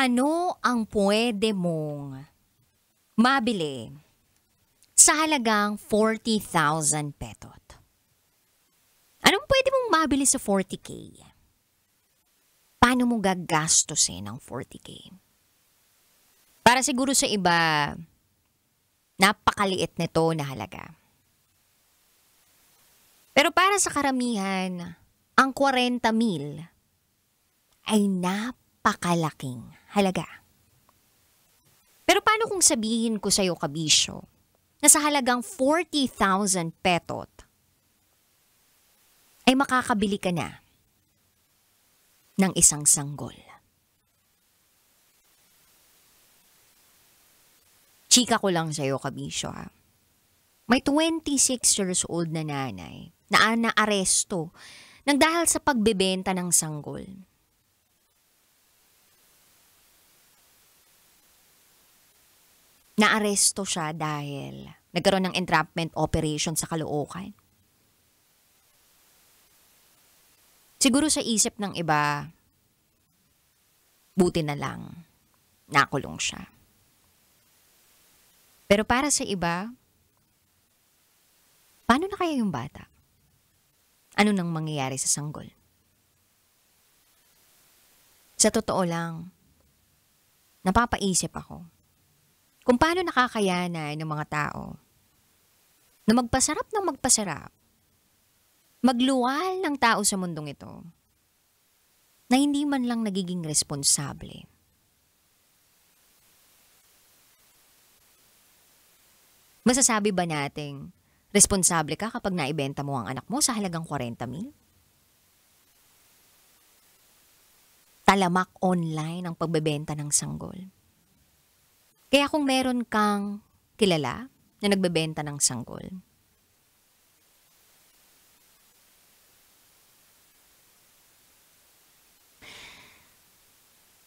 Ano ang pwede mong mabili sa halagang 40,000 petot? Anong pwede mong mabili sa 40K? Paano mo gagastusin ang 40K? Para siguro sa iba, napakaliit nito na halaga. Pero para sa karamihan, ang 40,000 ay napakalaking halaga. Pero paano kung sabihin ko sa'yo, kabisyo, na sa halagang 40,000 petot ay makakabili ka na ng isang sanggol? Chika ko lang sa'yo, kabisyo, ha. May 26 years old na nanay na naaresto nang dahil sa pagbebenta ng sanggol. Naaresto siya dahil nagkaroon ng entrapment operation sa Caloocan. Siguro sa isip ng iba, buti na lang nakulong siya. Pero para sa iba, paano na kaya yung bata? Ano nang mangyayari sa sanggol? Sa totoo lang, napapaisip ako kung paano nakakayanan ng mga tao na magpasarap ng magpasarap, magluwal ng tao sa mundong ito, na hindi man lang nagiging responsable. Masasabi ba nating responsable ka kapag naibenta mo ang anak mo sa halagang 40,000? Talamak online ang pagbebenta ng sanggol. Kaya kung meron kang kilala na nagbebenta ng sanggol,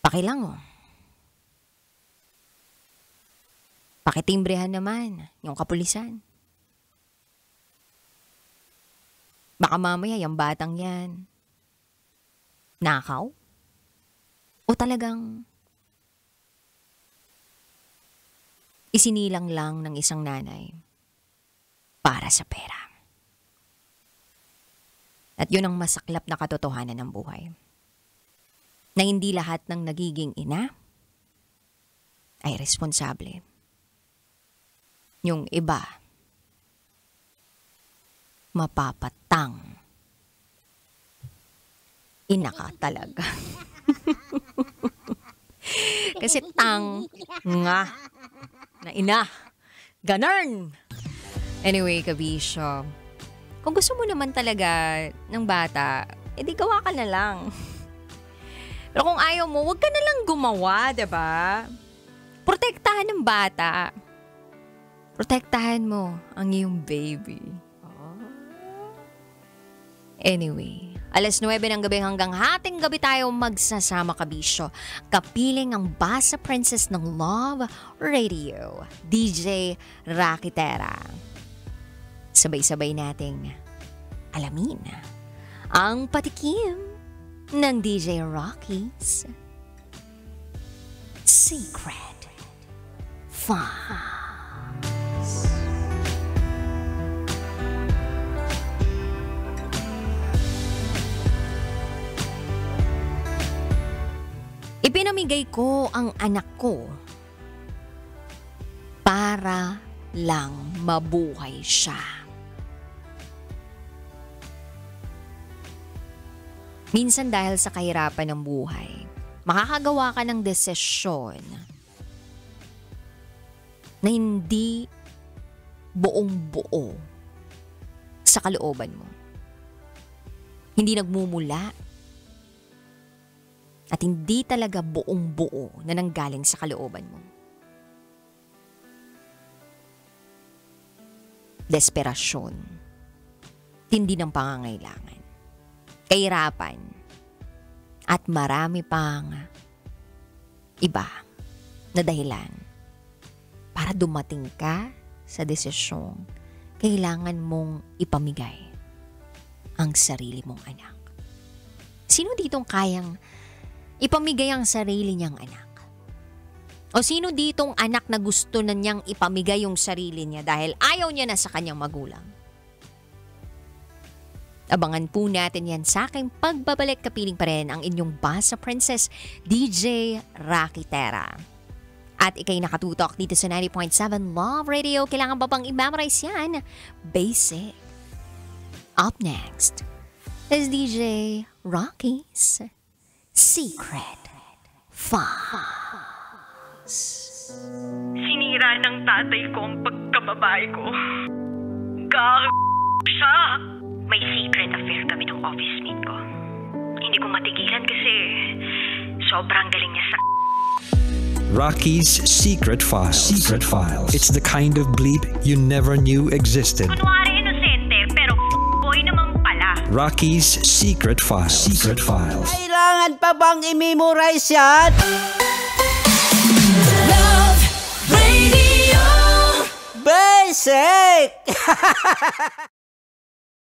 pakilang oh. Pakitimbrehan naman yung kapulisan. Baka mamaya yung batang yan nakaw? O talagang isinilang lang ng isang nanay para sa pera. At yun ang masaklap na katotohanan ng buhay. Na hindi lahat ng nagiging ina ay responsable. Yung iba, mapapatang ina ka talaga. Kasi tang nga na ina. Ganun. Anyway, kabisyo, kung gusto mo naman talaga ng bata, edi gawa ka na lang. Pero kung ayaw mo, wag ka na lang gumawa, diba? Protektahan ng bata. Protektahan mo ang iyong baby. Anyway, 9:00 ng gabi hanggang hating gabi tayo magsasama, kabisyo. Kapiling ang Basa Princess ng Love Radio, DJ Rakitera. Sabay-sabay nating alamin ang patikim ng DJ Rocky's Secret Fun. Ipinamigay ko ang anak ko para lang mabuhay siya. Minsan dahil sa kahirapan ng buhay, makakagawa ka ng desisyon na hindi buong-buo sa kalooban mo. Hindi nagmumula at hindi talaga buong-buo na nanggaling sa kalooban mo. Desperasyon, tindi ng pangangailangan, kahirapan, at marami pang iba na dahilan para dumating ka sa desisyong kailangan mong ipamigay ang sarili mong anak. Sino ditong kayang ipamigay ang sarili niyang anak? O sino ditong anak na gusto na niyang ipamigay yung sarili niya dahil ayaw niya na sa kanyang magulang? Abangan po natin yan sa aking pagbabalik. Kapiling pa rin ang inyong Basa Princess, DJ Rocky Terra. At ikay nakatutok dito sa 90.7 Love Radio. Kailangan ba bang i-memorize yan? Basic. Up next is DJ Rocky's Secret Files. Sinira ng tatay ko ang pagkababae ko. Siya. May secret affair kami ng office mate ko. Hindi ko matigilan kasi sobrang galing niya sa... Rocky's Secret Files. Secret Files. It's the kind of bleep you never knew existed. Kunwari inosente, pero boy naman pala. Rocky's Secret Files. Secret Files. Kailangan pa bang i-memorize yan? Love Radio. Basic!